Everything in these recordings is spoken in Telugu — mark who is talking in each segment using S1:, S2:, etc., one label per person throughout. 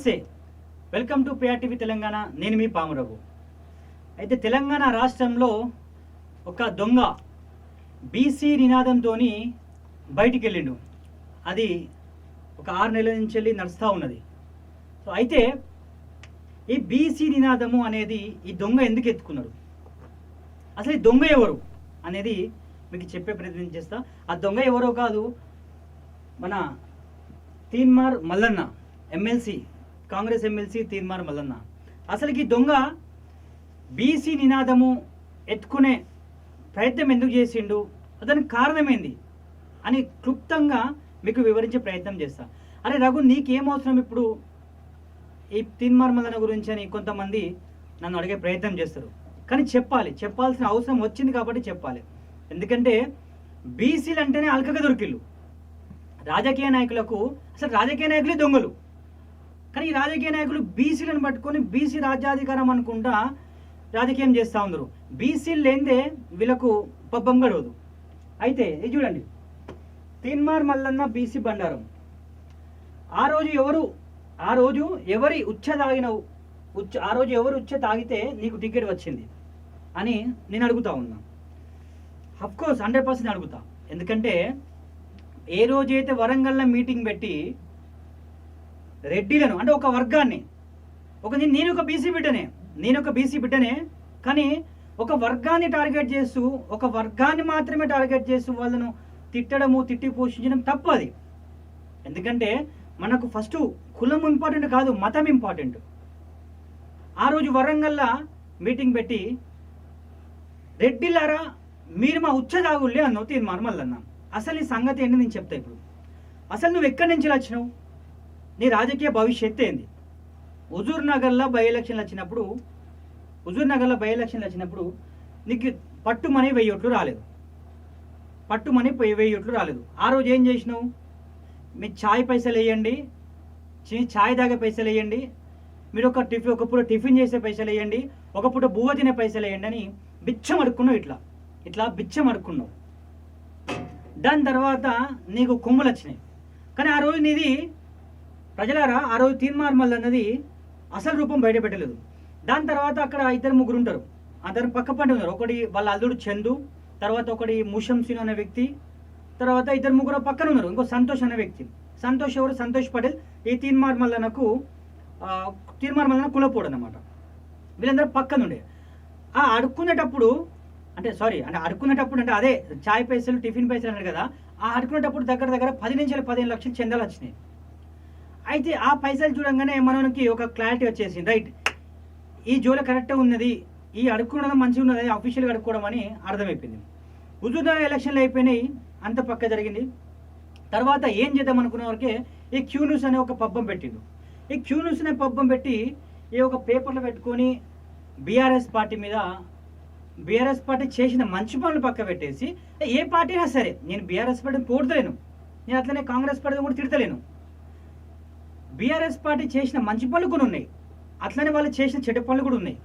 S1: నమస్తే, వెల్కమ్ టు పిఆర్టీవీ తెలంగాణ. నేను మీ పామురఘు. అయితే తెలంగాణ రాష్ట్రంలో ఒక దొంగ బీసీ నినాదంతో బయటికి వెళ్ళిండు. అది ఒక 6 నెలల నుంచి వెళ్ళి నడుస్తూ ఉన్నది. సో అయితే ఈ బీసీ నినాదము అనేది ఈ దొంగ ఎందుకు ఎత్తుకున్నారు, అసలు ఈ దొంగ ఎవరు అనేది మీకు చెప్పే ప్రయత్నం చేస్తా. ఆ దొంగ ఎవరో కాదు, మన తీన్మార్ మల్లన్న, ఎమ్మెల్సీ, కాంగ్రెస్ ఎమ్మెల్సీ తీన్మార్ మల్లన్న. అసలు ఈ దొంగ బీసీ నినాదము ఎత్తుకునే ప్రయత్నం ఎందుకు చేసిండు, దానికి కారణమేంది అని క్లుప్తంగా మీకు వివరించే ప్రయత్నం చేస్తా. అరే రఘు, నీకేం అవసరం ఇప్పుడు ఈ తీన్మార్ మల్లన్న గురించి అని కొంతమంది నన్ను అడిగే ప్రయత్నం చేస్తారు. కానీ చెప్పాల్సిన అవసరం వచ్చింది కాబట్టి చెప్పాలి. ఎందుకంటే బీసీలు అంటేనే అల్కగా దొరికిళ్ళు రాజకీయ నాయకులకు. అసలు రాజకీయ నాయకులే దొంగలు. కానీ ఈ రాజకీయ నాయకులు బీసీలను పట్టుకొని బీసీ రాజ్యాధికారం అనుకుంటా రాజకీయం చేస్తూ ఉన్నారు. బీసీలు లేనిదే వీళ్ళకు పబ్బం గడవదు. అయితే ఇది చూడండి, తీన్మార్ మల్లన్న బీసీ బండారం. ఆ రోజు ఎవరి ఉచ్చ తాగితే నీకు టికెట్ వచ్చింది అని నేను అడుగుతా ఉన్నా. అఫ్కోర్స్ 100% అడుగుతా. ఎందుకంటే ఏ రోజైతే వరంగల్లో మీటింగ్ పెట్టి రెడ్డిలను అంటే ఒక వర్గాన్ని, నేను ఒక బీసీ బిడ్డనే, కానీ ఒక వర్గాన్ని టార్గెట్ చేస్తూ, ఒక వర్గాన్ని మాత్రమే టార్గెట్ చేస్తూ వాళ్ళను తిట్టి పోషించడం తప్పు అది. ఎందుకంటే మనకు ఫస్ట్ కులం ఇంపార్టెంట్ కాదు, మతం ఇంపార్టెంట్. ఆ రోజు వరంగల్లో మీటింగ్ పెట్టి రెడ్డిలారా మీరు మా ఉచ్చదాగుళ్ళే అన్నావు తీన్మార్ మల్లన్న. అసలు నీ సంగతి ఏంటి నేను చెప్తా ఇప్పుడు. అసలు నువ్వు ఎక్కడి నుంచి వచ్చినావు, నీ రాజకీయ భవిష్యత్తు ఏంది? హుజూర్ నగర్లో బై ఎలక్షన్లు వచ్చినప్పుడు నీకు పట్టుమని 1000 ఓట్లు రాలేదు. ఆ రోజు ఏం చేసినావు? మీ ఛాయ్ పైసలు వేయండి, ఛాయ్ తాగే పైసలు వేయండి, మీరు ఒక పూట టిఫిన్ చేసే పైసలు వేయండి, ఒక పూట బువ్వ తినే పైసలు వేయండి అని బిచ్చం అడుక్కున్నావు. ఇట్లా బిచ్చం అడుక్కున్నావు. దాని తర్వాత నీకు కొమ్ములు వచ్చినాయి. కానీ ఆ రోజు నీది ప్రజలారా, ఆ రోజు తీన్మార్ మల్లన్నది అసలు రూపం బయటపెట్టలేదు. దాని తర్వాత అక్కడ 2-3 ఉంటారు, అందరు పక్క పంట ఉన్నారు. ఒకటి వాళ్ళ అల్లుడు చందు, తర్వాత ఒకటి ముషం సింగ్ అనే వ్యక్తి, తర్వాత 2-3 పక్కన ఉన్నారు. ఇంకో సంతోష్ అనే వ్యక్తి. సంతోష్ ఎవరు? సంతోష్ పటేల్. ఈ తీన్మార్ మల్లన్న కులపోడు అన్నమాట. వీళ్ళందరూ పక్కన ఉండే అడుక్కునేటప్పుడు అంటే అదే చాయ్ పైసలు టిఫిన్ పైసలు అన్నారు కదా. ఆ అడుక్కునేటప్పుడు దగ్గర 10 నుంచి 15 లక్షలు చందాలు వచ్చినాయి. అయితే ఆ పైసలు చూడంగానే మనకి ఒక క్లారిటీ వచ్చేసింది. రైట్, ఈ జోలి కరెక్ట్గా ఉన్నది, ఈ అడుక్కునడం మంచిగా ఉన్నది, అఫీషియల్గా అడుక్కోవడం అని అర్థమైపోయింది. హుజూర్నగర్ ఎలక్షన్లు అయిపోయినాయి, అంత పక్క జరిగింది. తర్వాత ఏం చేద్దాం అనుకున్న వరకే ఈ క్యూ న్యూస్ అనే ఒక పబ్బం పెట్టిండు. ఈ క్యూ న్యూస్ అనే పబ్బం పెట్టి ఈ ఒక పేపర్లో పెట్టుకొని బీఆర్ఎస్ పార్టీ చేసిన మంచి పనులు పక్క పెట్టేసి, ఏ పార్టీ అయినా సరే, నేను బీఆర్ఎస్ పార్టీని పోడతలేను, నేను అట్లనే కాంగ్రెస్ పార్టీని కూడా తిడతలేను. బీఆర్ఎస్ పార్టీ చేసిన మంచి పనులు కూడా ఉన్నాయి, అట్లనే వాళ్ళు చేసిన చెడ్డ పనులు కూడా ఉన్నాయి.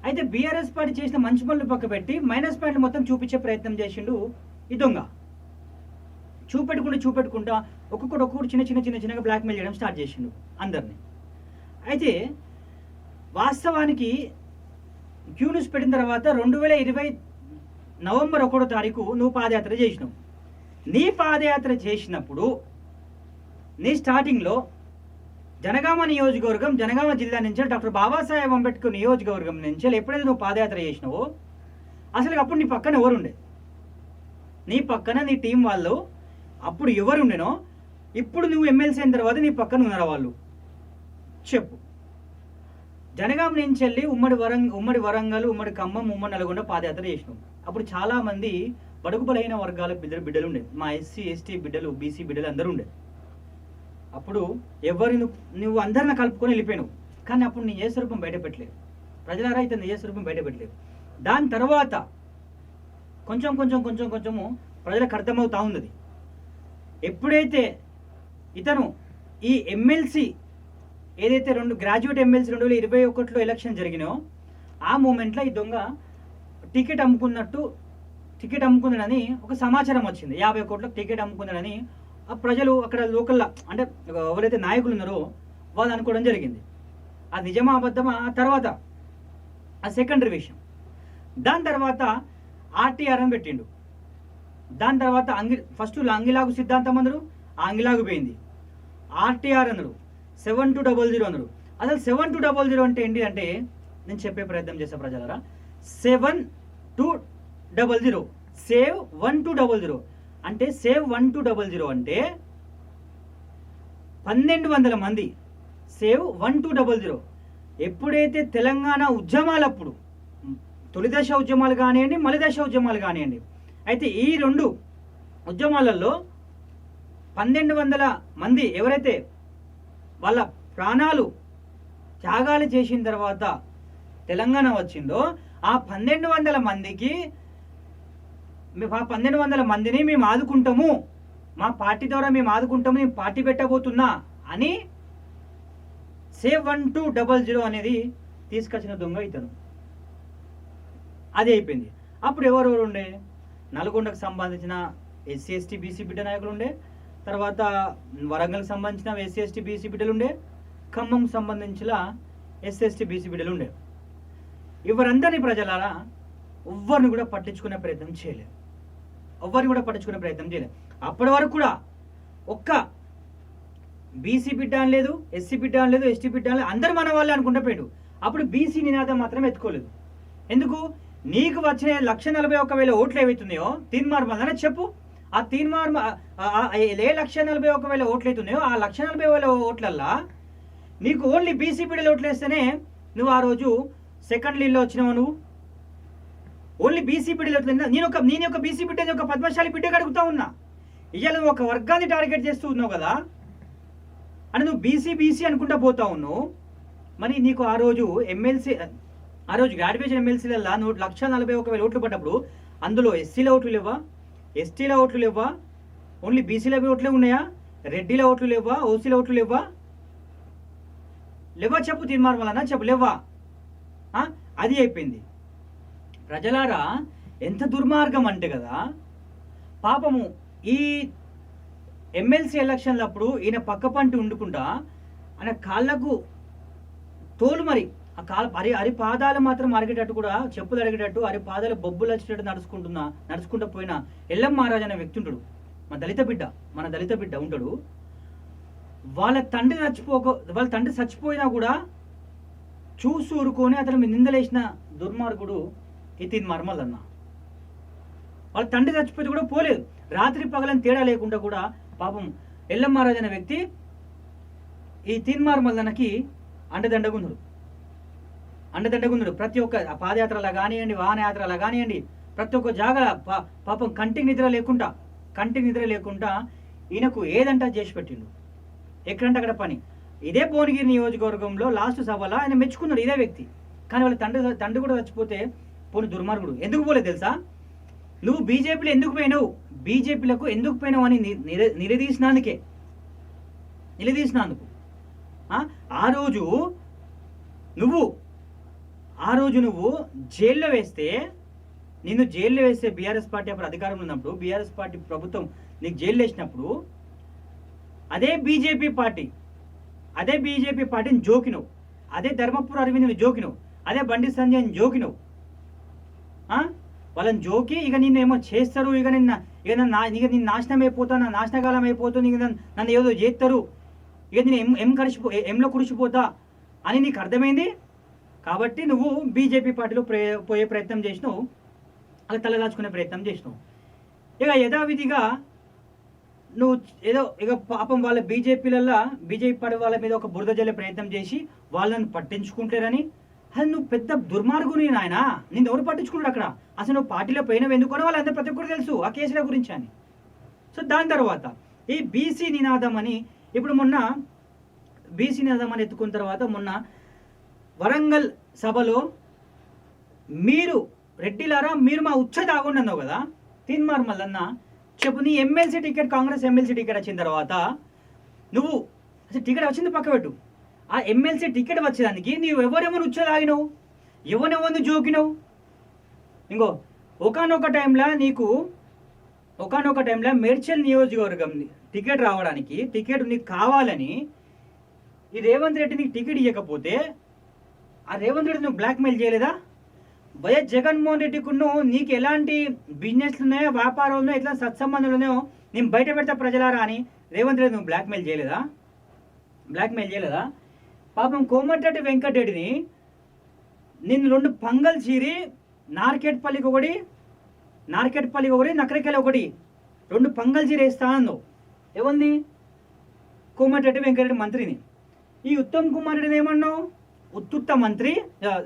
S1: అయితే బీఆర్ఎస్ పార్టీ చేసిన మంచి పనులు పక్క పెట్టి మైనస్ పాయింట్లు మొత్తం చూపించే ప్రయత్నం చేసిండు ఈ దొంగ. చూపెట్టుకుంటా ఒక్కొక్కటి చిన్నగా బ్లాక్మెయిల్ చేయడం స్టార్ట్ చేసిండు అందరినీ. అయితే వాస్తవానికి క్యూ న్యూస్ పెట్టిన తర్వాత 2020 నవంబర్ 1వ తారీఖు నువ్వు పాదయాత్ర చేసినావు. నీ పాదయాత్ర చేసినప్పుడు నీ స్టార్టింగ్లో జనగామ జిల్లా నుంచి డాక్టర్ బాబాసాహెబ్ అంబేద్కర్ నియోజకవర్గం నుంచి ఎప్పుడైతే నువ్వు పాదయాత్ర చేసినావో అసలు అప్పుడు నీ పక్కన ఎవరుండే? నీ పక్కన నీ టీం వాళ్ళు అప్పుడు ఎవరుండేనో ఇప్పుడు నువ్వు ఎమ్మెల్సీ అయిన తర్వాత నీ పక్కన ఉన్నారా వాళ్ళు? చెప్పు. జనగామ నుంచి వెళ్ళి ఉమ్మడి వరంగల్, ఉమ్మడి ఖమ్మం, ఉమ్మడి నల్గొండ పాదయాత్ర చేసినావు. అప్పుడు చాలామంది బడుగు బలైన వర్గాల బిడ్డలు ఉండే, మా ఎస్సీ ఎస్టీ బిడ్డలు, బీసీ బిడ్డలు అందరూ ఉండే. అప్పుడు నువ్వు అందరిని కలుపుకొని వెళ్ళిపోయావు. కానీ అప్పుడు నీ ఏ స్వరూపం బయటపెట్టలేదు. ప్రజలారా అయితే నీ ఏ స్వరూపం బయటపెట్టలేదు. దాని తర్వాత కొంచెము ప్రజలకు అర్థమవుతా ఉన్నది. ఎప్పుడైతే ఇతను ఈ ఎమ్మెల్సీ ఏదైతే గ్రాడ్యుయేట్ ఎమ్మెల్సీ 2021లో ఎలక్షన్ జరిగినాయో ఆ మూమెంట్లో ఈ దొంగ టికెట్ అమ్ముకున్నాడని ఒక సమాచారం వచ్చింది. 50 కోట్లకు టికెట్ అమ్ముకున్నాడని ఆ ప్రజలు అక్కడ లోకల్లో అంటే ఎవరైతే నాయకులు ఉన్నారో వాళ్ళు అనుకోవడం జరిగింది. అది నిజమా అబద్ధమా ఆ తర్వాత ఆ సెకండరీ విషయం. దాని తర్వాత ఆర్టీఆర్ అని పెట్టిండు. దాని తర్వాత ఫస్ట్ అంగిలాగు సిద్ధాంతం అన్నారు, ఆ అంగిలాగు పోయింది. ఆర్టీఆర్ అన్నారు, 7200 అన్నారు. అసలు 7200 అంటే ఏంటి అంటే నేను చెప్పే ప్రయత్నం చేసే ప్రజలరా, 7200 సేవ్ 1200 అంటే సేవ్ 1200 అంటే 1200 మంది సేవ్ 1200. ఎప్పుడైతే తెలంగాణ ఉద్యమాలప్పుడు తొలి దశ ఉద్యమాలు కానివ్వండి, మలి దశ ఉద్యమాలు కానివ్వండి, అయితే ఈ 2 ఉద్యమాలలో 1200 మంది ఎవరైతే వాళ్ళ ప్రాణాలు త్యాగాలు చేసిన తర్వాత తెలంగాణ వచ్చిందో ఆ 1200 మందికి 1200 మందిని మేము ఆదుకుంటాము, మా పార్టీ ద్వారా మేము ఆదుకుంటాము, మేము పార్టీ పెట్టబోతున్నా అని సేవ్ 1200 అనేది తీసుకొచ్చిన దొంగ ఇతను. అది అయిపోయింది. అప్పుడు ఎవరెవరు ఉండే, నల్గొండకు సంబంధించిన ఎస్సీ ఎస్టీ బీసీ బిడ్డ నాయకులు ఉండే, తర్వాత వరంగల్కి సంబంధించిన ఎస్సీ ఎస్టీ బీసీ బిడ్డలు ఉండే, ఖమ్మంకు సంబంధించిన ఎస్సీ ఎస్టీ బీసీ బిడ్డలు ఉండే. ఎవరందరినీ ప్రజలారా ఎవ్వరిని కూడా పట్టించుకునే ప్రయత్నం చేయలేదు. అప్పటి వరకు కూడా ఒక్క బీసీ బిడ్డ అని లేదు, ఎస్సీ బిడ్డ అని లేదు, ఎస్టీ బిడ్డ అని లేదు, అందరు మన వాళ్ళే అనుకుంటా పోయాడు. అప్పుడు బీసీ నినాదం మాత్రం ఎత్తుకోలేదు. ఎందుకు? నీకు వచ్చిన 141,000 ఓట్లు ఏవైతున్నాయో తీన్మార్ మల్లన్న చెప్పు. ఆ తీన్మార్ 141,000 ఓట్లు అవుతున్నాయో ఆ 140,000 ఓట్లల్లా నీకు ఓన్లీ బీసీ బిడ్డలు ఓట్లు వేస్తేనే నువ్వు ఆ రోజు సెకండ్ లీడ్లో వచ్చినావు. నువ్వు ఓన్లీ బీసీ బిడ్డలు ఓట్లు. నేను ఒక బీసీ బిడ్డ, ఒక పద్మశాలి బిడ్డగా అడుగుతా ఉన్నా. ఇవాళ నువ్వు ఒక వర్గాన్ని టార్గెట్ చేస్తూ ఉన్నావు కదా అని నువ్వు బీసీ అనుకుంటా పోతా ఉన్నావు. మరి నీకు ఆ రోజు గ్రాడ్యుయేషన్ ఎమ్మెల్సీలలో 141,000 ఓట్లు పడ్డప్పుడు అందులో ఎస్సీల ఓట్లు లేవా, ఎస్టీల ఓట్లు లేవా, ఓన్లీ బీసీల ఓట్లే ఉన్నాయా, రెడ్డిల ఓట్లు లేవా, ఓసీల ఓట్లు లేవా? చెప్పు తీర్మానం వలన చెప్పు, లేవా? అది అయిపోయింది. ప్రజలారా ఎంత దుర్మార్గం అంటే కదా, పాపము ఈ ఎమ్మెల్సీ ఎలక్షన్లప్పుడు ఈయన పక్క పంటి ఉండుకుంటా ఆయన కాళ్ళకు తోలు మరి ఆ అరి పాదాలు మాత్రం అరిగేటట్టు కూడా చెప్పులు అరిగేటట్టు అరి పాదాలు బొబ్బులు వచ్చేటట్టు నడుచుకుంటూ పోయిన ఎల్లం మహారాజ్ అనే వ్యక్తి ఉంటాడు. మన దళిత బిడ్డ ఉంటాడు. వాళ్ళ తండ్రి చచ్చిపోయినా కూడా చూసి ఊరుకొని అతను నిందలేసిన దుర్మార్గుడు ఈ తీన్మార్ మల్లన్న. వాళ్ళ తండ్రి చచ్చిపోతే కూడా పోలేదు. రాత్రి పగలని తేడా లేకుండా కూడా పాపం ఎల్లం మహారాజ్ అనే వ్యక్తి ఈ తీన్మార్ మల్లన్నకి అండదండగున్నాడు. ప్రతి ఒక్క పాదయాత్రలా కానివ్వండి, వాహనయాత్రలా కానివ్వండి, ప్రతి ఒక్క జాగల పాపం కంటికి నిద్ర లేకుండా ఈయనకు ఏదంటా చేసి పెట్టిండు. ఎక్కడంటే అక్కడ పని. ఇదే భువనగిరి నియోజకవర్గంలో లాస్ట్ సభలో ఆయన మెచ్చుకున్నాడు ఇదే వ్యక్తి. కానీ వాళ్ళ తండ్రి కూడా చచ్చిపోతే పోనీ దుర్మార్గుడు ఎందుకు పోలేదు తెలుసా? నువ్వు బీజేపీలో ఎందుకు పోయినావు, బీజేపీలకు ఎందుకు పోయినావు అని నిలదీసినందుకు ఆ రోజు నువ్వు జైల్లో వేస్తే బీఆర్ఎస్ పార్టీ అప్పుడు అధికారంలో ఉన్నప్పుడు బీఆర్ఎస్ పార్టీ ప్రభుత్వం నీకు జైల్లో వేసినప్పుడు అదే బీజేపీ పార్టీని జోకినవు, అదే ధర్మపుర అరవింద్ని జోకినవు, అదే బండి సంజయ్ని జోకినవు. వాళ్ళని జోకి ఇక నిన్ను ఏమో చేస్తారు, ఇక నిన్ను నాశనం అయిపోతా, నా నాశనకాలం అయిపోతుంది, ఇక నన్ను ఏదో చేస్తారు, ఇక నేను ఎంలో కుడిచిపోతా అని నీకు అర్థమైంది. కాబట్టి నువ్వు బీజేపీ పార్టీలో పోయే ప్రయత్నం చేసినావు, అది తలదాచుకునే ప్రయత్నం చేసినావు. ఇక యథావిధిగా నువ్వు ఏదో ఇక పాపం వాళ్ళ బీజేపీ పార్టీ వాళ్ళ మీద ఒక బురద జల్లే ప్రయత్నం చేసి వాళ్ళని పట్టించుకుంటారని. అది నువ్వు పెద్ద దుర్మార్గుని నాయన, నిన్ను ఎవరు పట్టించుకుంటాడు అక్కడ? అసలు నువ్వు పార్టీలో పోయినవి ఎందుకనో వాళ్ళందరూ ప్రతి ఒక్కరు తెలుసు ఆ కేసుల గురించి అని. సో దాని తర్వాత ఈ బీసీ నినాదం అని ఇప్పుడు మొన్న బీసీ నినాదం అని ఎత్తుకున్న తర్వాత మొన్న వరంగల్ సభలో మీరు రెడ్డిలారా మీరు మా ఉచ్చ తాగుండి అన్నావు కదా తీన్మార్ మల్లన్న. చెప్పు, నీ MLC ticket Congress MLC ticket వచ్చిన తర్వాత నువ్వు అసలు టికెట్ వచ్చింది పక్క పెట్టు, ఆ ఎమ్మెల్సీ టికెట్ వచ్చేదానికి నీవు ఎవరెవరు ఉచ్చ తాగినావు, ఎవరెవరు జోకినావు? ఇంకో ఒకనొక టైంలో మేడ్చల్ నియోజకవర్గం టికెట్ రావడానికి టికెట్ నీకు కావాలని ఈ రేవంత్ రెడ్డి నీకు టికెట్ ఇవ్వకపోతే ఆ రేవంత్ రెడ్డి నువ్వు బ్లాక్మెయిల్ చేయలేదా? వైఎస్ జగన్మోహన్ రెడ్డికును నీకు ఎలాంటి బిజినెస్లు ఉన్నాయో, వ్యాపారాలు ఉన్నాయో, ఎట్లా సత్సంబంధాలు ఉన్నాయో నేను బయట పెడతా ప్రజలారా అని రేవంత్ రెడ్డి నువ్వు బ్లాక్మెయిల్ చేయలేదా? పాపం కోమటిరెడ్డి వెంకటరెడ్డిని నిన్ను 2 పంగల్ చీరి నార్కెట్పల్లికి ఒకటి, నకరికల్ ఒకటి 2 పంగల్ చీర వేస్తాను ఏముంది? కోమటిరెడ్డి వెంకటరెడ్డి మంత్రిని. ఈ ఉత్తమ్ కుమార్ రెడ్డిని ఏమన్నావు? ఉత్తుత్త మంత్రి,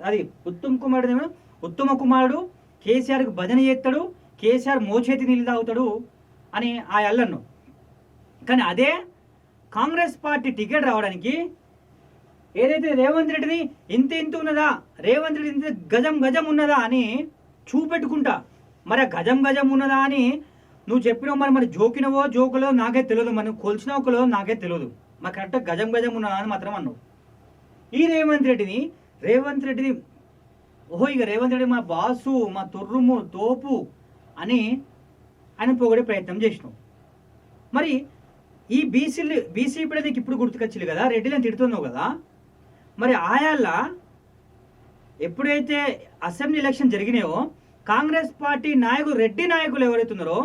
S1: అది ఉత్తమ్ కుమార్ రెడ్డి ఉత్తమ కుమారుడు, కేసీఆర్కి భజన చేస్తాడు, కేసీఆర్ మోచేతి నీళ్ళు తాగుతాడు అని ఆ అల్లన్ను. కానీ అదే కాంగ్రెస్ పార్టీ టికెట్ రావడానికి ఏదైతే రేవంత్ రెడ్డిని ఇంత ఉన్నదా, రేవంత్ రెడ్డి ఇంత గజం ఉన్నదా అని చూపెట్టుకుంటా. మరి ఆ గజం ఉన్నదా అని నువ్వు చెప్పినావు. మరి జోకులో నాకే తెలియదు, మరి కొలిచినావులో నాకే తెలియదు. మరి కరెక్ట్గా గజం ఉన్నదా అని మాత్రం అన్నావు. ఈ రేవంత్ రెడ్డిని ఇక రేవంత్ రెడ్డి మా బాసు, మా తొర్రుము తోపు అని ఆయన పొగడే ప్రయత్నం చేసినావు. మరి ఈ బీసీ ఇప్పుడు నీకు ఇప్పుడు గుర్తుకొచ్చింది కదా, రెడ్డిలను తిడుతున్నావు కదా. మరి ఆయాళ్ళ ఎప్పుడైతే అసెంబ్లీ ఎలక్షన్ జరిగినాయో కాంగ్రెస్ పార్టీ నాయకులు, రెడ్డి నాయకులు ఎవరైతే ఉన్నారో,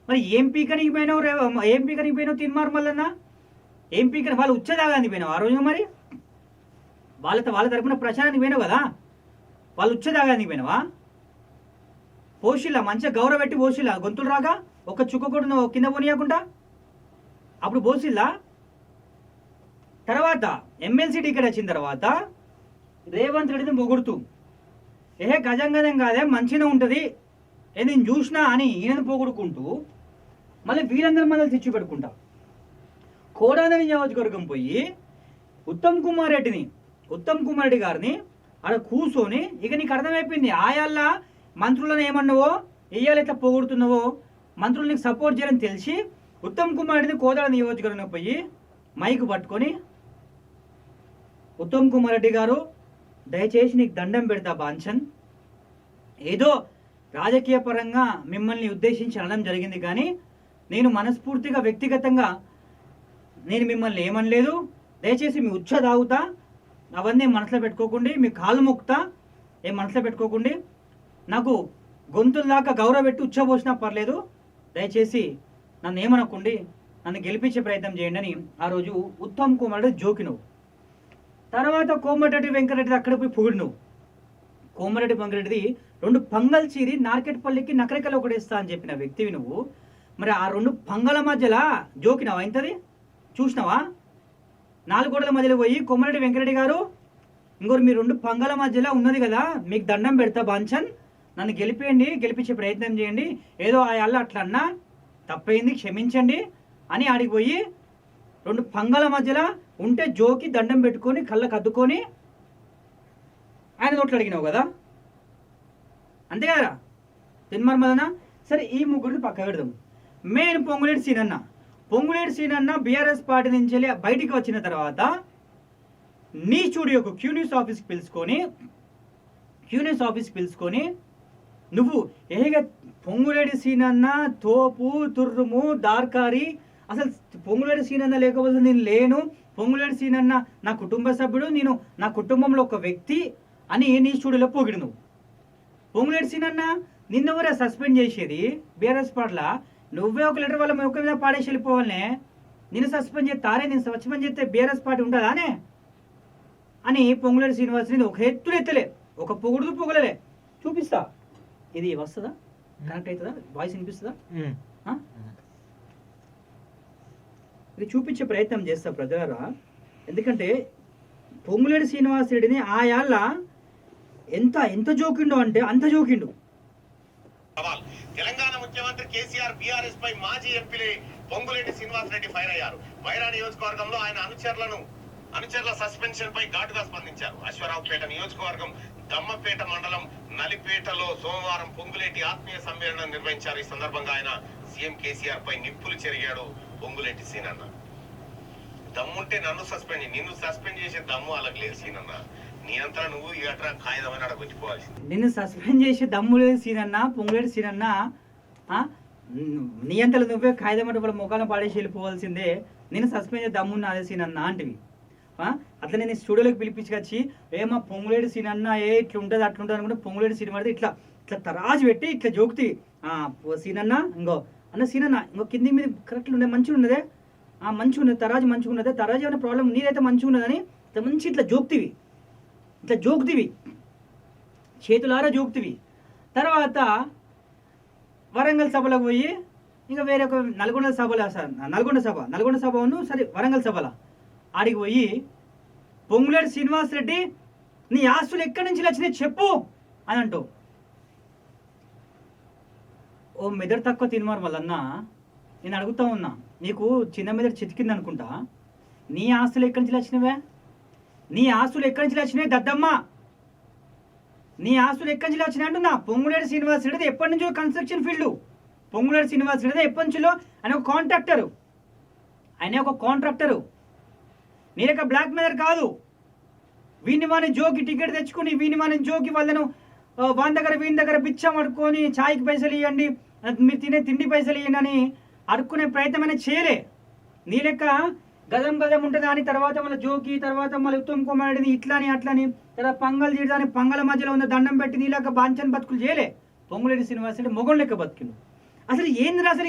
S1: మరి ఏం పీకనికి పోయినావు తిన్మార్ మల్లన్న? ఏం పీకని వాళ్ళు ఉచ్చదాగానికి పోయినావు ఆ రోజు. మరి వాళ్ళ తరపున ప్రచారానికి పోయినావు కదా, వాళ్ళు ఉచ్చదాగానికి పోయినావా? పోషిల్లా మంచిగా గౌరవ పెట్టి పోషిల్లా, గొంతులు రాగా ఒక చుక్క కూడా నువ్వు కింద పోనీయకుండా అప్పుడు పోసిల్లా. తర్వాత ఎమ్మెల్సీ టికెట్ వచ్చిన తర్వాత రేవంత్ రెడ్డిని పొగుడుతూ గజం కాదే మంచిగా ఉంటుంది నేను చూసినా అని ఈయనను పొగుడుకుంటూ మళ్ళీ వీరందరూ మనల్ని తెచ్చి పెట్టుకుంటా. కోడాదని నియోజకవర్గం పోయి ఉత్తమ్ కుమార్ రెడ్డి గారిని ఆడ కూర్చొని ఇక నీకు అర్థమైపోయింది ఆయాళ్ళ మంత్రులను ఏమన్నావో, ఇయ్యాలి ఇట్లా పొగుడుతున్నావో, మంత్రులు నీకు సపోర్ట్ చేయాలని తెలిసి ఉత్తమ్ కుమార్ రెడ్డిని కోదాడ నియోజకవర్గం పోయి మైకు పట్టుకొని, ఉత్తమ్ కుమార్ రెడ్డి గారు దయచేసి నీకు దండం పెడతా బాంచన్, ఏదో రాజకీయ పరంగా మిమ్మల్ని ఉద్దేశించి అనడం జరిగింది, కానీ నేను మనస్ఫూర్తిగా వ్యక్తిగతంగా నేను మిమ్మల్ని ఏమనలేదు, దయచేసి మీ ఉచ్చ తాగుతా, అవన్నీ మనసులో పెట్టుకోకండి, మీ కాళ్ళు మొక్కుతా, ఏం మనసులో పెట్టుకోకండి, నాకు గొంతుల దాకా గౌరవ పెట్టి ఉచ్చబోసినా పర్లేదు, దయచేసి నన్ను ఏమనకండి, నన్ను గెలిపించే ప్రయత్నం చేయండి అని ఆ రోజు ఉత్తమ్ కుమార్ రెడ్డి జోకినవు. తర్వాత కోమటిరెడ్డి వెంకటరెడ్డి అక్కడ పోయి పొగిడినవు. కోమటిరెడ్డి వెంకటరెడ్డిది 2 పంగల్ చీరి నార్కెట్పల్లికి నకరికలు ఒకటేస్తా అని చెప్పిన వ్యక్తివి నువ్వు. మరి ఆ 2 పంగల మధ్యలో జోకినావా? ఇంతది చూసినావా? 4 గోడల మధ్యలో పోయి కోమటిరెడ్డి వెంకటరెడ్డి గారు ఇంకోరు మీ 2 పంగల మధ్యలో ఉన్నది కదా, మీకు దండం పెడతా బాంచన్, నన్ను గెలిపించే ప్రయత్నం చేయండి, ఏదో ఆ అల్ల అట్లా అన్నా తప్పైంది క్షమించండి అని ఆడిపోయి 2 పంగల మధ్యలో ఉంటే జోకి దండం పెట్టుకొని కళ్ళకు అద్దుకొని ఆయన నోట్లు అడిగినావు కదా, అంతే కదరా తిన్మార్ మదన. సరే ఈ ముగ్గురిని పక్క పెడదాం. మెయిన్ పొంగులేటి సీనన్న బీఆర్ఎస్ పార్టీ నుంచి బయటికి వచ్చిన తర్వాత నీ స్టూడియోకు క్యూన్యూస్ ఆఫీస్కి పిలుచుకొని నువ్వు పొంగులేటి సీనన్న తోపు తుర్రుము దార్కారి, అసలు పొంగులేటి సీనన్న లేకపోతే నేను లేను, పొంగులేటి సీనన్న నా కుటుంబ సభ్యుడు, నేను నా కుటుంబంలో ఒక వ్యక్తి అని నీ స్టూడియోలో పొగిడు. నువ్వు పొంగులేటి సీనన్న నిన్నెవరే సస్పెండ్ చేసేది బీఆర్ఎస్ పార్టీలో, నువ్వే ఒక లీటర్ వాళ్ళ ముఖం మీద పాడేసి వెళ్ళిపోవాలనే, నిన్ను సస్పెండ్ చేస్తారే, నేను సస్పెండ్ చేస్తే బీఆర్ఎస్ పార్టీ ఉంటుందానే అని పొంగులేటి శ్రీనివాసుని ఒక ఎత్తులు ఎత్తలే, ఒక పొగలలే. చూపిస్తా, ఇది వస్తుందా, కనెక్ట్ అవుతుందా, వాయిస్ వినిపిస్తుందా? ఇది చూపించే ప్రయత్నం చేస్తా ప్రజలారా. ఎందుకంటే పొంగులేటి శ్రీనివాసరెడ్డిని ఆయాళ్ళ ఎంత జోకిండు అంటే అంత జోకిండు.
S2: తెలంగాణ ముఖ్యమంత్రి కేసీఆర్ బీఆర్ఎస్ పై మాజీ ఎంపీ పొంగులేటి శ్రీనివాసరెడ్డి ఫైర్ అయ్యారు. వైరా నియోజకవర్గంలో ఆయన అనుచరుల సస్పెన్షన్ పై ఘాటుగా స్పందించారు. అశ్వరావుపేట నియోజకవర్గం దమ్మపేట మండలం నలిపేటలో సోమవారం పొంగులేటి ఆత్మీయ సమ్మేళనం నిర్వహించారు. ఈ సందర్భంగా ఆయన సీఎం కేసీఆర్ పై నిప్పులు చెరిగాడు పొంగులేటి సీనన్న. దమ్ముంటే నిన్ను సస్పెండ్ చేసే దమ్ము వాళ్ళకి లేదు సీనన్న, నీ అంతా నువ్వు ఇగట్రా కాగితమైన అడగొచ్చిపోవాలి.
S1: నిన్ను సస్పెండ్ చేసే దమ్ము లేదు సీనన్న, పొంగులేటి సీనన్న, నీ అంతలో నువ్వే కాగితం అంటే వాళ్ళ ముఖాలను పాడేసి వెళ్ళిపోవాల్సిందే, నేను సస్పెండ్ చేసే దమ్ము నాదే సీనన్న అంటివి. అట్లా నేను స్టూడియోలోకి పిలిపించుకొచ్చి మా పొంగులేడు సీన్ అన్న ఇట్లా ఉంటుంది అట్లా ఉంటుంది అనుకుంటే పొంగులేడు సీన్ పడితే ఇట్లా ఇట్లా తరాజు పెట్టి ఇట్లా జోకుతి సీన్ అన్న ఇంకో అన్న సీన్ అన్న ఇంకో కింది మీద కరెక్ట్గా ఉండే మంచిగా ఉన్నదే మంచిగా ఉన్నది తరాజు మంచిగా ఉన్నదే తరాజు ఏమైనా ప్రాబ్లం నీదైతే మంచిగా ఉన్నదని ఇట్లా మంచి ఇట్లా జోకుతివి చేతులారా జోకుతివి. తర్వాత వరంగల్ సభలోకి పోయి ఇంకా వేరే ఒక నల్గొండ సభను సరే వరంగల్ సభల ఆడికి పోయి పొంగులేడు శ్రీనివాస్ రెడ్డి నీ ఆస్తులు ఎక్కడి నుంచి వచ్చినాయి చెప్పు అని అంటావు. ఓ మెదడు తక్కువ తినమారు మళ్ళన్నా నేను అడుగుతా ఉన్నా, నీకు చిన్న మెదడు చితికింది అనుకుంటా. నీ ఆస్తులు ఎక్కడి నుంచి వచ్చినవే? నీ ఆస్తులు ఎక్కడి నుంచి వచ్చినాయి దద్దమ్మ? నీ ఆస్తులు ఎక్కడి నుంచి వచ్చినాయి అంటున్నా. పొంగులేడు శ్రీనివాస్ రెడ్డి ఎప్పటి నుంచో కన్స్ట్రక్షన్ ఫీల్డ్. పొంగులేడు శ్రీనివాస్ రెడ్డి ఎప్పటి నుంచో ఆయన ఒక కాంట్రాక్టరు. నేనొక బ్లాక్ మెయిలర్ కాదు. వీని వాని జోకి టికెట్ తెచ్చుకుని వీని వాని జోకి వాళ్ళను వీని దగ్గర బిచ్చం అడుక్కొని ఛాయ్కి పైసలు ఇవ్వండి, మీరు తినే తిండి పైసలు ఇవ్వండి అని అడుక్కునే ప్రయత్నం అనేది చేయలే. నీ లెక్క గదం ఉంటుంది అని తర్వాత మళ్ళీ జోకి తర్వాత మళ్ళీ ఉత్తమ్ కుమార్ రెడ్డిని ఇట్లని అట్లని తర్వాత పంగల్ చేయడానికి పంగల మధ్యలో ఉన్న దండం పెట్టి నీ లెక్క బాంచని బతుకులు చేయలే. పొంగులేడు శ్రీనివాస్ రెడ్డి మొగం లెక్క బతుకులు. అసలు ఏంది అసలు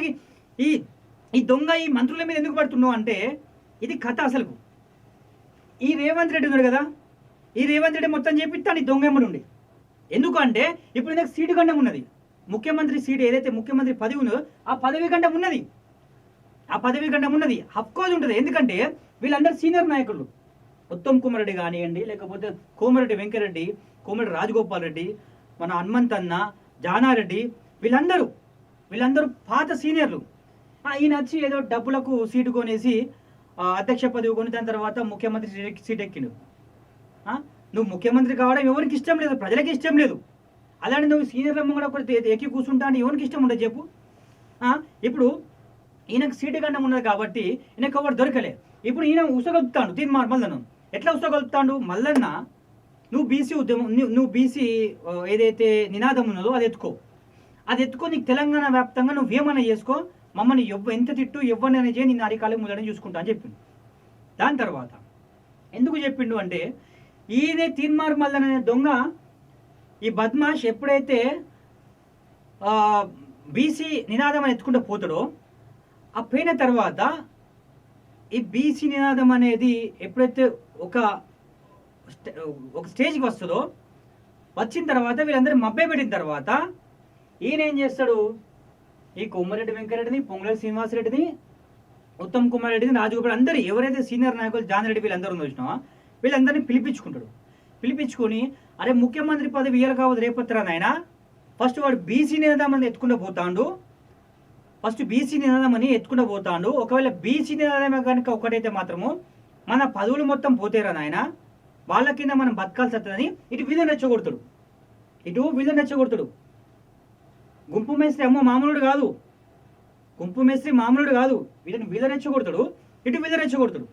S1: ఈ దొంగ ఈ మంత్రుల మీద ఎందుకు పడుతున్నావు అంటే ఇది కథ. అసలు ఈ రేవంత్ రెడ్డి ఉన్నాడు కదా, ఈ రేవంత్ రెడ్డి మొత్తం చేపిస్తాను ఈ దొంగ ఎమ్మడి ఉండి. ఎందుకంటే ఇప్పుడు నాకు సీటు గండం ఉన్నది, ముఖ్యమంత్రి సీటు ఏదైతే ముఖ్యమంత్రి పదవి ఉన్నదో ఆ పదవి గండం ఉన్నది. హఫ్కోజ్ ఉంటుంది. ఎందుకంటే వీళ్ళందరూ సీనియర్ నాయకులు. ఉత్తమ్ కుమార్ రెడ్డి కానివ్వండి, లేకపోతే కోమరెడ్డి వెంకరెడ్డి, కోమరెడ్డి రాజగోపాల్ రెడ్డి, మన హనుమంత్ అన్న, జానారెడ్డి, వీళ్ళందరూ పాత సీనియర్లు. ఈయన వచ్చి ఏదో డబ్బులకు సీటు కొనేసి అధ్యక్ష పదవి కొని దాని తర్వాత ముఖ్యమంత్రి సీట్ ఎక్కిండు. నువ్వు ముఖ్యమంత్రి కావడం ఎవరికి ఇష్టం లేదు, ప్రజలకి ఇష్టం లేదు. అలాంటి నువ్వు సీనియర్ల కూడా ఎక్కి కూర్చుంటా అంటే ఎవరికి ఇష్టం ఉండదు చెప్పు. ఇప్పుడు ఈయనకు సీటు గండం ఉన్నది కాబట్టి ఈయనకు ఎవరు దొరకలే. ఇప్పుడు ఈయన ఉసగలుపుతాడు తీర్మార్ మల్లన్న. ఎట్లా ఉసగలుపుతాడు మల్లన్న? నువ్వు బీసీ ఏదైతే నినాదం ఉన్నదో అది ఎత్తుకో నీకు తెలంగాణ వ్యాప్తంగా నువ్వేమన్నా చేసుకో, మమ్మల్ని ఎంత తిట్టు ఎవరినైనా చేయి, నిన్ను అరికాలు ముదని చూసుకుంటా అని చెప్పిండు. దాని తర్వాత ఎందుకు చెప్పిండు అంటే ఈయనే తీర్మార్ మల్లన్న అనే దొంగ ఈ బద్మాష్ ఎప్పుడైతే బీసీ నినాదం అని ఎత్తుకుంటూ పోతాడో ఆ పోయిన తర్వాత ఈ బీసీ నినాదం అనేది ఎప్పుడైతే ఒక స్టేజ్కి వస్తుందో వచ్చిన తర్వాత వీళ్ళందరూ మభ్య పెట్టిన తర్వాత ఈయన ఏం చేస్తాడు, ఈ కోమరెడ్డి వెంకరెడ్డిని, పొంగులేటి శ్రీనివాసరెడ్డిని, ఉత్తమ్ కుమార్ రెడ్డిని, రాజగోపాల్ అందరూ ఎవరైతే సీనియర్ నాయకులు జానారెడ్డి వీళ్ళందరూ చూసినావా వీళ్ళందరినీ పిలిపించుకొని అరే ముఖ్యమంత్రి పదవి ఇయ్యాలి కావద్దు రేపొత్తరా నాయన, ఫస్ట్ వాడు బీసీ నినాదం అని ఎత్తుకుంటూ పోతాడు. ఒకవేళ బీసీ నినాదమే కనుక ఒకటైతే మాత్రము మన పదవులు మొత్తం పోతేరా నాయన, వాళ్ళ కింద మనం బతకాల్సి వస్తుందని ఇటు వీళ్ళని రెచ్చగొడతాడు. గుంపు మేస్త్రి మామూలుడు కాదు, వీళ్ళ రెచ్చగొడతాడు, ఇటు వీళ్ళ రెచ్చగొడతాడు.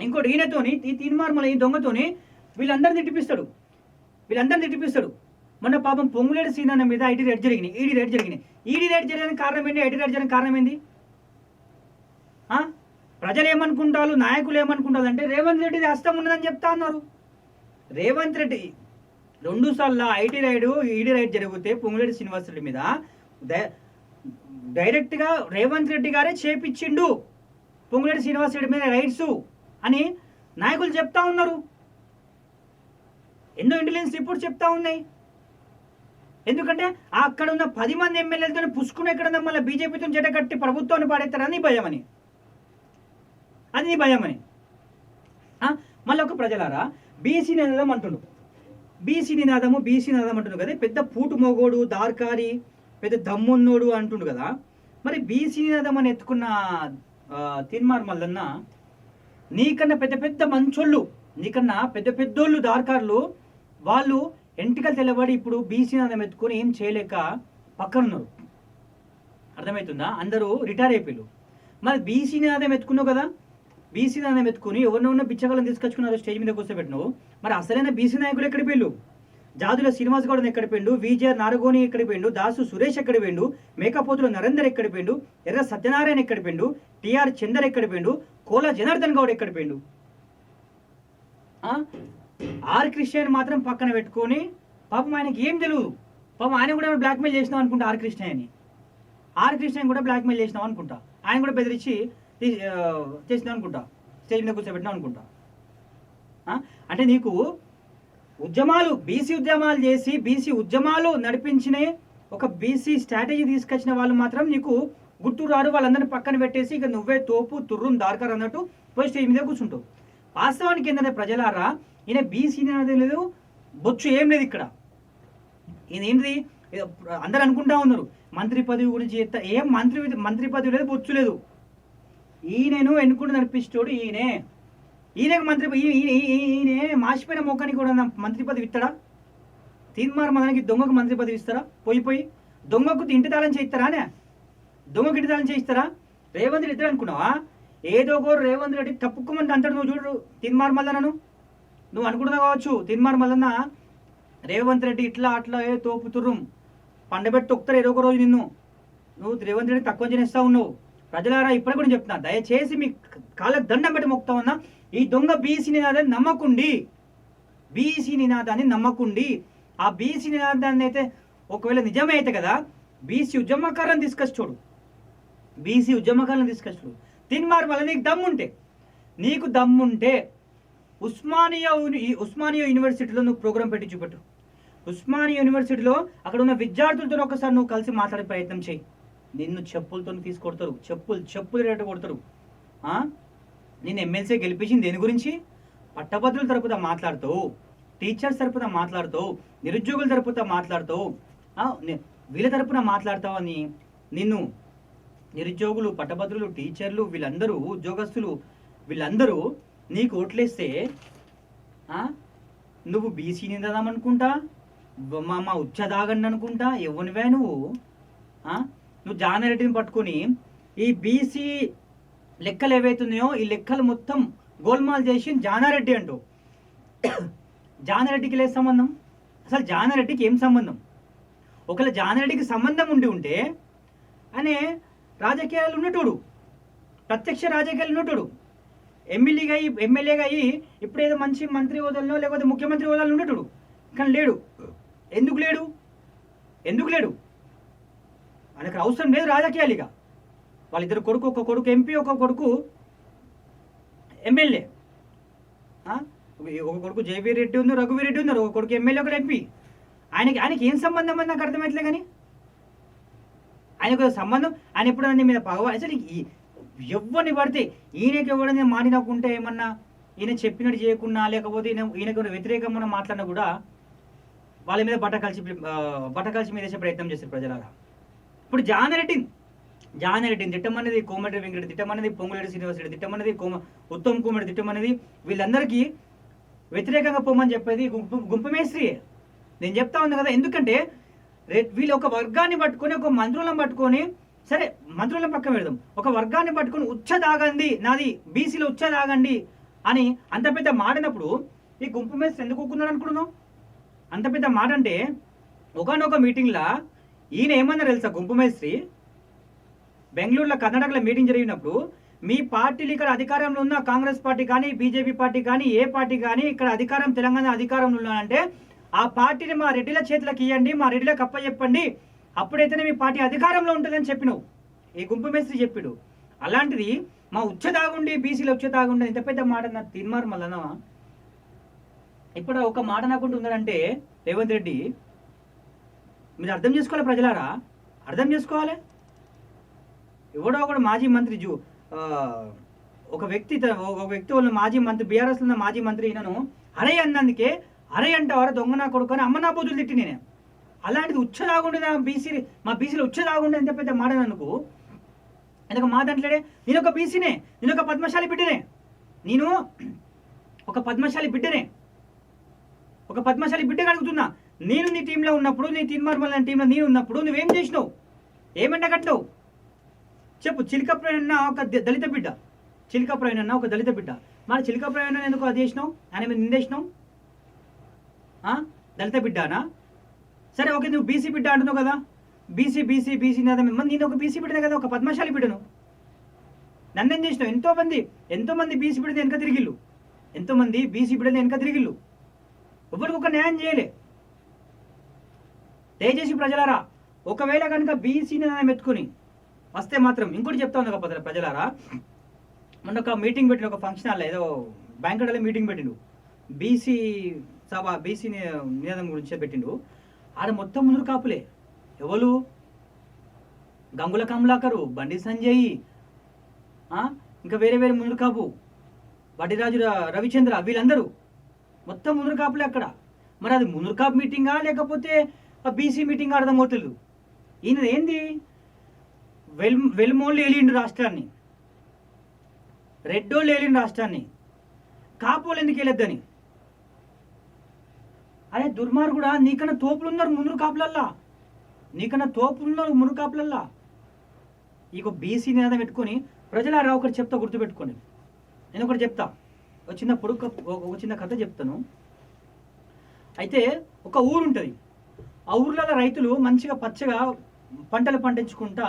S1: ఇంకోటి ఈయనతోని ఈ తీర్మార్మల ఈ దొంగతోని వీళ్ళందరిని తిట్టిపిస్తాడు. మొన్న పాపం పొంగులేడు సీనన్న మీద ఈడీ రేట్ జరిగినాయి. ఈడీ రేట్ జరగడానికి కారణం ఏంటి? ఐటీ రేట్ జరగడానికి కారణం ఏంది? ప్రజలు ఏమనుకుంటారు, నాయకులు ఏమనుకుంటారు అంటే రేవంత్ రెడ్డి హస్తం ఉన్నదని చెప్తా అన్నారు. రేవంత్ రెడ్డి 2 సార్లు ఈడీ రైడ్ జరిగితే పొంగులేటి శ్రీనివాసరెడ్డి మీద డైరెక్ట్గా రేవంత్ రెడ్డి గారే చేపించిండు పొంగులేటి శ్రీనివాసరెడ్డి మీద రైడ్స్ అని నాయకులు చెప్తా ఉన్నారు. ఎన్నో ఇంటెలిజెన్స్ రిపోర్ట్స్ చెప్తా ఉన్నాయి. ఎందుకంటే అక్కడ ఉన్న 10 మంది ఎమ్మెల్యేలతో పుష్కుని ఎక్కడ మళ్ళీ బీజేపీతో జటకట్టి ప్రభుత్వాన్ని పాడేస్తారని భయమని మళ్ళీ ఒక ప్రజలారా బీసీ నినాదం అంటుండు. బీసీ నినాదం అంటుండు కదా, పెద్ద పూటు మోగోడు, దార్కారి, పెద్ద దమ్మున్నోడు అంటుండు కదా. మరి బీసీ నినాదం అని ఎత్తుకున్న తీర్మార్ మల్లన్న నీకన్నా పెద్ద మంచోళ్ళు, నీకన్నా పెద్దోళ్ళు దార్కారులు వాళ్ళు ఎంటికలు తెల్లబడి ఇప్పుడు బీసీ నినాదం ఎత్తుకొని ఏం చేయలేక పక్కనున్నారు. అర్థమవుతుందా? అందరూ రిటైర్ అయిపోయారు. మరి బీసీ నినాదం ఎత్తుకున్నావు కదా, బీసీ నినాదం ఎత్తుకుని ఎవరినో పిచ్చగాళ్ళని తీసుకొచ్చుకున్నారు స్టేజ్ మీద కూర్చోబెట్టినావు. మరి అసలైన బీసీ నాయకులు ఎక్కడికి పోయిండు? జాదుల శ్రీనివాస్ గౌడ్ ఎక్కడికి పోయిండు? విజయ్ నారగోని ఎక్కడికి పోయిండు? దాసు సురేష్ ఎక్కడికి పోయిండు? మేకపోతులు నరేందర్ ఎక్కడికి పోయిండు? ఎర్ర సత్యనారాయణ ఎక్కడికి పోయిండు? టిఆర్ చందర్ ఎక్కడికి పోయిండు? కోలా జనార్దన్ గౌడ్ ఎక్కడికి పోయిండు? ఆర్ కృష్ణ మాత్రం పక్కన పెట్టుకొని పాపం ఆయనకి ఏం తెలియదు, పాపం ఆయన కూడా బ్లాక్మెయిల్ చేసినాం అనుకుంటా. ఆర్ కృష్ణ కూడా బ్లాక్మెయిల్ చేసినాం అనుకుంటా, ఆయన కూడా బెదిరించి చేసినాం అనుకుంటా, స్టేజ్ మీద కూర్చోబెట్టినాం అనుకుంటా. అంటే నీకు ఉద్యమాలు, బీసీ ఉద్యమాలు చేసి బీసీ ఉద్యమాలు నడిపించిన ఒక బీసీ స్ట్రాటజీ తీసుకొచ్చిన వాళ్ళు మాత్రం నీకు గుర్తు రారు. వాళ్ళందరినీ పక్కన పెట్టేసి ఇక నువ్వే తోపు తుర్రుం దార్కర్ అన్నట్టు పోయి స్టేజ్ మీద కూర్చుంటావు. వాస్తవానికి ఏంటంటే ప్రజలారా, ఈయన బీసీ లేదు, బొచ్చు ఏం లేదు ఇక్కడ. ఈయన ఏంటిది, అందరు అనుకుంటా ఉన్నారు మంత్రి పదవి గురించి. ఏం మంత్రి పదవి లేదు, బొచ్చు లేదు. ఈయనను ఎన్నుకుంటూ నడిపిస్తాడు ఈయనకు మంత్రి. ఈయన మాసిపోయిన మొక్కనికి కూడా మంత్రి పదవి ఇస్తాడా? తీన్మార్ మదనకి దొంగకు మంత్రి పదవి ఇస్తారా? పోయి దొంగకు ఇంటి తాళం చేయిస్తారా? దొంగకు ఇంటి తాళం చేయిస్తారా? రేవంత్ రెడ్డి ఇద్దరు అనుకున్నావా? ఏదో ఒకరు రేవంత్ రెడ్డి తప్పుకోమని అంటాడు. నువ్వు చూడు తీన్మార్ మల్లన్నను నువ్వు అనుకుంటున్నావు కావచ్చు. తీన్మార్ మల్లన్న రేవంత్ రెడ్డి ఇట్లా అట్లా తోపుతుర్రం పండబెట్టి తొక్కుతారు ఏదో ఒక రోజు నిన్ను. నువ్వు రేవంత్ రెడ్డి తక్కువ చేస్తా ఉన్నావు. ప్రజలారా ఇప్పటికి కూడా చెప్తున్నా, దయచేసి మీ కాళ్ళకు దండం పెట్టి మొక్కుతా ఉన్నా, ఈ దొంగ బీసీ నినాదాన్ని నమ్మకుండి ఆ బీసీ నినాదాన్ని అయితే ఒకవేళ నిజమే అయితే కదా బీసీ ఉద్యమకారులను తీసుకొచ్చాడు. తీన్మార్ మళ్ళీ నీకు దమ్ముంటే ఉస్మానియా యూనివర్సిటీలో నువ్వు ప్రోగ్రాం పెట్టి చూపెట్టు. ఉస్మానియా యూనివర్సిటీలో అక్కడ ఉన్న విద్యార్థులతో ఒకసారి నువ్వు కలిసి మాట్లాడే ప్రయత్నం చేయి. నిన్ను చెప్పులతో తీసుకొడతారు, చెప్పులు రేటు కొడతారు. నేను ఎమ్మెల్సీ గెలిపించింది దేని గురించి? పట్టభద్రుల తరపున మాట్లాడుతావు, టీచర్స్ తరపున మాట్లాడుతావు, నిరుద్యోగుల తరపున మాట్లాడుతావు, వీళ్ళ తరపున మాట్లాడతావని నిన్ను నిరుద్యోగులు, పట్టభద్రులు, టీచర్లు, వీళ్ళందరూ ఉద్యోగస్తులు వీళ్ళందరూ నీకు ఓట్లేస్తే నువ్వు బీసీ నిందామనుకుంటా, మా ఉచ్చదాగండి అనుకుంటా. ఎవనివే నువ్వు జానారెడ్డిని పట్టుకొని ఈ బీసీ లెక్కలు ఏవైతున్నాయో ఈ లెక్కలు మొత్తం గోల్మాల్ చేసి జానారెడ్డి అంటూ. జానారెడ్డికి లేదు సంబంధం. అసలు జానారెడ్డికి ఏం సంబంధం? ఒకవేళ జానారెడ్డికి సంబంధం ఉంటే అనే రాజకీయాలు ఉన్నటోడు, ప్రత్యక్ష రాజకీయాలు ఉన్నటోడు, ఎమ్మెల్యేగా అయ్యి ఇప్పుడేదో మంచి మంత్రి హోదాలో లేకపోతే ముఖ్యమంత్రి హోదాలో ఉన్నటోడు. కానీ లేడు. ఎందుకు లేడు? ఆయనకు అవసరం లేదు రాజకీయాలు. ఇక వాళ్ళిద్దరు కొడుకు, ఒక కొడుకు ఎంపీ, ఒక కొడుకు ఎమ్మెల్యే. ఒక కొడుకు జేవీ రెడ్డి ఉన్నారు, రఘువీర్ రెడ్డి ఉన్నారు, ఒక కొడుకు ఎమ్మెల్యే, ఒకటి ఎంపీ. ఆయనకి ఏం సంబంధం అని నాకు అర్థమవుతలే. కానీ ఆయనకు సంబంధం, ఆయన ఎప్పుడు నీ మీద పగవ. అసలు ఎవరిని పడితే ఈయనకి ఎవరైనా మాడినకుంటే ఏమన్నా ఈయన చెప్పినట్టు చేయకున్నా లేకపోతే ఈయనకు వ్యతిరేకంగా మాట్లాడినా కూడా వాళ్ళ మీద బట్ట కలిసి మీద వేసే ప్రయత్నం చేస్తారు ప్రజలారా. ఇప్పుడు జానారెడ్డిని తిట్టమనేది కోమటిరెడ్డి వెంకటరెడ్డి, తిట్టమనేది పొంగులేటి శ్రీనివాసరెడ్డి, తిట్టమనేది ఉత్తమ్ కుమార్, తిట్టమనేది వీళ్ళందరికీ వ్యతిరేకంగా పోమని చెప్పేది గుంపమేశ్రీ. నేను చెప్తా ఉన్నా కదా. ఎందుకంటే వీళ్ళు ఒక వర్గాన్ని పట్టుకొని, ఒక మంత్రులను పట్టుకొని, సరే మంత్రులను పక్కన పెడదాం, ఒక వర్గాన్ని పట్టుకొని ఉచ్చదాగండి, నాది బీసీలో ఉచ్చదాగండి అని అంత పెద్ద మాడినప్పుడు ఈ గుంపమేశ్రీ ఎందుకు ఒప్పుకున్నాడు అనుకుంటున్నావు? అంత పెద్ద మాట అంటే ఒకనొక మీటింగ్లో ఈయన ఏమన్నా తెలుసా? గుంపమేశ్రీ బెంగళూరులో కర్ణాటకలో మీటింగ్ జరిగినప్పుడు మీ పార్టీలు ఇక్కడ అధికారంలో ఉన్న కాంగ్రెస్ పార్టీ కానీ బీజేపీ పార్టీ కానీ ఏ పార్టీ కానీ ఇక్కడ తెలంగాణ అధికారంలో ఉన్నాయంటే ఆ పార్టీని మా రెడ్డిల చేతులకు ఇవ్వండి, మా రెడ్డిలకు అప్పచెప్పండి, అప్పుడైతేనే మీ పార్టీ అధికారంలో ఉంటుందని చెప్పినావు. ఈ గుంపమేశ్రీ చెప్పాడు. అలాంటిది మా ఉచ్చదాగుండి బీసీలో ఉచ్చదాగుండి ఇంత పెద్ద మాట నాకు తీన్మార్ మల్లన్న ఇప్పుడు ఒక మాట నాకుంటూ ఉందంటే రేవంత్ రెడ్డి మీరు అర్థం చేసుకోవాలి ప్రజలారా, అర్థం చేసుకోవాలి. ఎవడో ఒకడు మాజీ మంత్రి ఒక వ్యక్తి వాళ్ళ మాజీ మంత్రి బీఆర్ఎస్లో ఉన్న మాజీ మంత్రి ఈయనను అరే అన్నందుకే అరే అంటావారా దొంగ నా కొడుకు అని అమ్మ నా బూతులు తిట్టి నేనే. అలాంటిది ఉచ్చదాగుండే మా బీసీలో ఉచ్చదాగుండే ఎంత పెద్ద మాట నన్నుకు నేను ఒక మాట అంటలేడే. నేను ఒక బీసీనే, నేను ఒక పద్మశాలి బిడ్డనే, ఒక పద్మశాలి బిడ్డగా అడుగుతున్నా. నేను నీ టీంలో ఉన్నప్పుడు, నీ తీన్మార్ మల్లన్న టీంలో నేను ఉన్నప్పుడు నువ్వేం చేసినావు? ఏమంట కట్టినావు చెప్పు. చిలక ప్రయాణ ఒక దళిత బిడ్డ, మరి చిలక ప్రయాణం ఎందుకు అది చేసినావు? ఆయన మీద నిందేసినావు? దళిత బిడ్డానా? సరే ఓకే, నువ్వు బీసీ బిడ్డ అంటున్నావు కదా, బీసీ నేను ఒక బీసీ బిడ్డనే కదా, ఒక పద్మశాలి బిడ్డను. నన్నేం చేసినావు? ఎంతోమంది బీసీ బిడ్డ వెనక తిరిగిళ్ళు, ఎంతోమంది బీసీ బిడ్డలు వెనక తిరిగిళ్ళు, ఎవరికి ఒక న్యాయం చేయలే. దయచేసి ప్రజలారా, ఒకవేళ కనుక బీసీ నినాదం ఎత్తుకుని వస్తే మాత్రం ఇంకోటి చెప్తా ఉంది కదా ప్రజలారా, మొన్న ఒక మీటింగ్ పెట్టిన, ఒక ఫంక్షన్ హాల్లో ఏదో బ్యాంకెట్లో మీటింగ్ పెట్టిండు, బీసీ సభ బీసీ నినాదం గురించి పెట్టిండు. ఆడ మొత్తం ముందు కాపులే, ఎవరు గంగుల కమలాకరు, బండి సంజయ్, ఇంకా వేరే వేరే ముందు కాపు వడ్డిరాజు రవిచంద్ర, వీళ్ళందరూ మొత్తం ముందు కాపులే అక్కడ. మరి అది ముందు కాపు మీటింగా లేకపోతే బీసీ మీటింగ్ అర్థమవుతుంది. ఈయన ఏంది వెల్మోళ్ళు ఏలిండు రాష్ట్రాన్ని, రెడ్డోళ్ళు ఏలిండు రాష్ట్రాన్ని, కాపోలు ఎందుకు వెళ్ళొద్దని. అరే దుర్మార్గుడా, నీకన్నా తోపులు ఉన్నారు మునురు కాపులల్లా, నీకన్నా తోపులు ఉన్నారు మునురు కాపులల్లా. ఇక బీసీ నినాదం పెట్టుకొని ప్రజలారా ఒకటి చెప్తా, గుర్తుపెట్టుకోండి. నేను ఒకటి చెప్తా, ఒక చిన్న కథ చెప్తాను. అయితే ఒక ఊరు ఉంటుంది, ఆ ఊర్లలో రైతులు మంచిగా పచ్చగా పంటలు పండించుకుంటా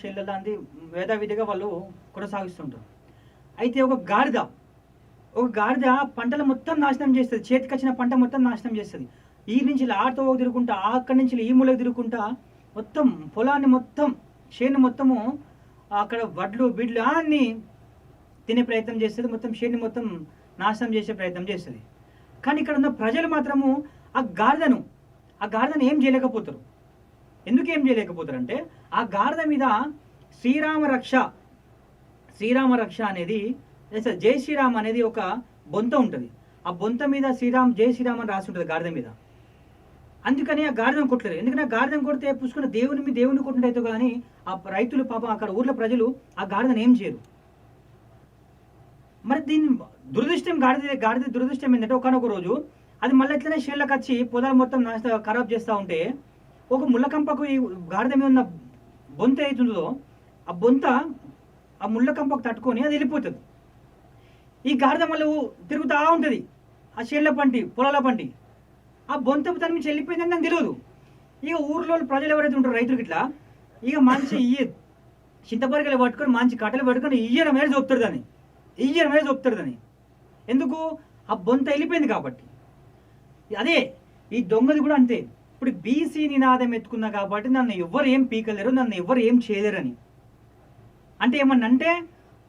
S1: షేళ్ళల్లో అంది వేదావిధిగా వాళ్ళు కొనసాగిస్తుంటారు. అయితే ఒక గాడిద పంటలు మొత్తం నాశనం చేస్తుంది, చేతికి వచ్చిన పంట మొత్తం నాశనం చేస్తుంది. ఈ నుంచి ఆటో తిరుగుకుంటా, అక్కడి నుంచి ఈ మూలకు తిరుగుకుంటా మొత్తం పొలాన్ని మొత్తం చేను మొత్తము అక్కడ వడ్లు బిడ్లు అన్ని తినే ప్రయత్నం చేస్తుంది, మొత్తం చేను మొత్తం నాశనం చేసే ప్రయత్నం చేస్తుంది. కానీ ఇక్కడ ఉన్న ప్రజలు మాత్రము ఆ గాడిదను ఏం చేయలేకపోతారు. ఎందుకు ఏం చేయలేకపోతారు అంటే, ఆ గాడిద మీద శ్రీరామ రక్ష అనేది, జై శ్రీరామ్ అనేది ఒక బొంత ఉంటుంది. ఆ బొంత మీద జై శ్రీరామ్ అని రాసి ఉంటుంది గాడిద మీద. అందుకని ఆ గాడిదను కొట్టలేరు. ఎందుకంటే ఆ గాడిదను కొడితే పుసుకున్న దేవుని కొట్టినట్టు, కానీ ఆ రైతులు పాపం అక్కడ ఊర్లో ప్రజలు ఆ గాడిదను ఏం చేయరు. మరి దీని దురదృష్టం, గాడిద దురదృష్టం ఏంటంటే, ఒకనొక రోజు అది మళ్ళీ ఎట్లనే షేళ్ళకి వచ్చి పొలాలు మొత్తం ఖరాబ్ చేస్తూ ఉంటే, ఒక ముళ్ళకంపకు ఈ గాడిద మీద ఉన్న బొంత అవుతుందో, ఆ బొంత ఆ ముళ్ళకంపకు తట్టుకొని అది వెళ్ళిపోతుంది. ఈ గాడిద మళ్ళీ తిరుగుతూ ఉంటుంది ఆ షేళ్ళ పంటి పొలాల పంటి, ఆ బొంత తన నుంచి వెళ్ళిపోయిందని నాకు తెలియదు. ఇక ఊర్లో ప్రజలు ఎవరైతే ఉంటారో రైతులకి ఇట్లా ఇక మంచి చింతపరికలు పట్టుకొని మంచి కట్టెలు పట్టుకొని ఇయ్యర మీద చూపుతాడని. ఎందుకు? ఆ బొంత వెళ్ళిపోయింది కాబట్టి. అదే ఈ దొంగది కూడా అంతే. ఇప్పుడు బీసీ నినాదం ఎత్తుకున్నా కాబట్టి నన్ను ఎవరు ఏం పీకలేరు, నన్ను ఎవరు ఏం చేయలేరని. అంటే ఏమన్నా అంటే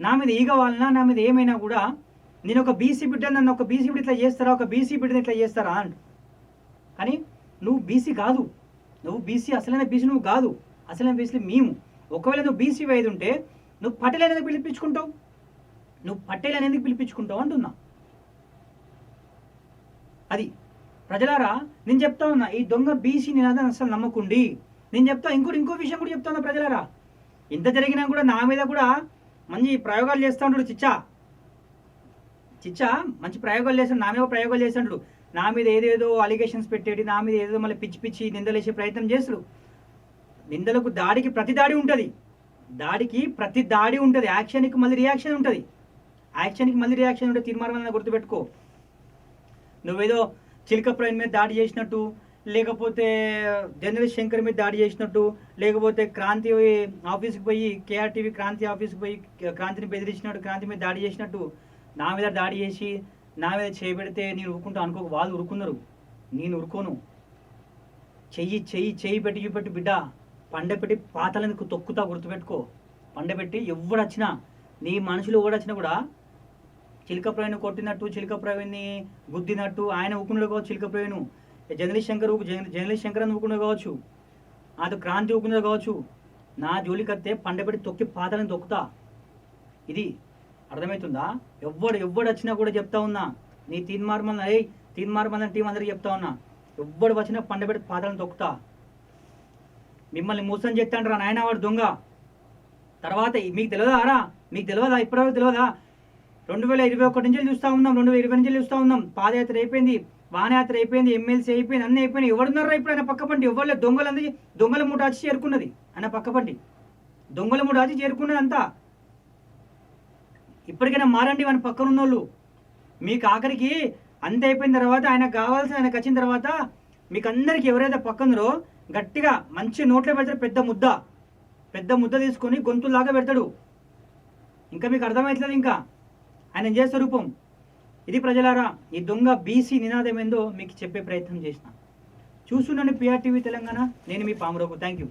S1: నా మీద ఈగవాలన్నా, నా మీద ఏమైనా కూడా నేను ఒక బీసీ బిడ్డ, నన్ను ఒక బీసీ బిడ్డ ఇట్లా చేస్తారా, ఒక బీసీ బిడ్డని ఇట్లా చేస్తారా అంట. కానీ నువ్వు బీసీ కాదు, నువ్వు బీసీ అసలైన బీసీ నువ్వు కాదు, అసలైన బీసీ మేము. ఒకవేళ నువ్వు బీసీ వైద్య ఉంటే నువ్వు పటేల్ అనేది పిలిపించుకుంటావు అంటున్నా. అది ప్రజలారా నేను చెప్తా ఉన్నా, ఈ దొంగ బీసీ నినాదాన్ని అసలు నమ్మకుండి. నేను చెప్తా ఇంకో విషయం కూడా చెప్తా ఉన్నా ప్రజలారా. ఇంత జరిగినా కూడా నా మీద కూడా మంచి ప్రయోగాలు చేస్తూ ఉంటాడు చిచ్చా మంచి ప్రయోగాలు చేస్తాడు, నా మీద ప్రయోగాలు చేస్తాడు. నా మీద ఏదేదో అలిగేషన్స్ పెట్టేది, నా మీద ఏదో మళ్ళీ పిచ్చి నిందలేసే ప్రయత్నం చేస్తాడు. నిందలకు ప్రతి దాడి ఉంటుంది, యాక్షన్కి మళ్ళీ రియాక్షన్ ఉంటుంది. తీర్మానం గుర్తుపెట్టుకో. నువ్వేదో చిలక ప్రవీణ్ మీద దాడి చేసినట్టు, లేకపోతే జర్నలిస్ట్ శంకర్ మీద దాడి చేసినట్టు, లేకపోతే క్రాంతి ఆఫీస్కి పోయి కేఆర్టీవీ క్రాంతి ఆఫీస్కి పోయి క్రాంతిని బెదిరించినట్టు, క్రాంతి మీద దాడి చేసినట్టు నా మీద దాడి చేసి నా మీద చేయబెడితే నేను ఊరుకుంటా అనుకోకు. వాళ్ళు ఊరుకున్నారు, నేను ఊరుకోను. చెయ్యి పెట్టి చూపెట్టి బిడ్డ పండపెట్టి పాతలకు తొక్కుతా, గుర్తుపెట్టుకో. పండబెట్టి ఎవడొచ్చినా, నీ మనుషులు ఎవడొచ్చినా కూడా చిలక ప్రవీణ్ కొట్టినట్టు, చిలక ప్రవీణ్ని గుద్దినట్టు ఆయన ఊకుండా కావచ్చు, చిలక ప్రవీణ్ జర్నలిస్ట్ శంకర్ అని ఊకుండా కావచ్చు, అది క్రాంతి ఊకుండా కావచ్చు. నా జోలికి వస్తే పండబెట్టి తొక్కి పాతలను తొక్కుతా. ఇది అర్థమవుతుందా? ఎవ్వడు వచ్చినా కూడా చెప్తా ఉన్నా, నీ తీన్మార్మల్ టీం అందరికి చెప్తా ఉన్నా, ఎవ్వడు వచ్చినా పండబెట్టి పాతలను తొక్కుతా. మిమ్మల్ని మోసం చేస్తాడు రా నాయన వాడు దొంగ. తర్వాత మీకు తెలియదా ఇప్పటివరకు తెలియదా? 2021 నుంచి చూస్తూ ఉన్నాం, 2020 నుంచి చూస్తూ ఉన్నాం. పాదయాత్ర అయిపోయింది, వానయాత్ర అయిపోయింది, ఎమ్మెల్సీ అయిపోయింది, అన్నీ అయిపోయినాయి. ఎవడున్నారా ఇప్పుడు ఆయన పక్కపంటి? ఎవరు దొంగల మూట వచ్చి చేరుకున్నది ఆయన పక్కపంటి, దొంగల మూట వచ్చి చేరుకున్నది అంతా. ఇప్పటికైనా మారండి మన పక్కన ఉన్నోళ్ళు. మీకు ఆఖరికి అంత అయిపోయిన తర్వాత ఆయనకు వచ్చిన తర్వాత మీకు అందరికి ఎవరైతే పక్కనరో గట్టిగా మంచి నోట్లో పెడతాడు, పెద్ద ముద్ద తీసుకొని గొంతులాగా పెడతాడు. ఇంకా మీకు అర్థమవుతుంది. ఇంకా ఆయన నిజ స్వరూపం. ఇది ప్రజలారా, ఈ దొంగ బీసీ నినాదం ఏందో మీకు చెప్పే ప్రయత్నం చేసిన. చూస్తుండండి పిఆర్టీవీ తెలంగాణ. నేను మీ పామురఘు. Thank you.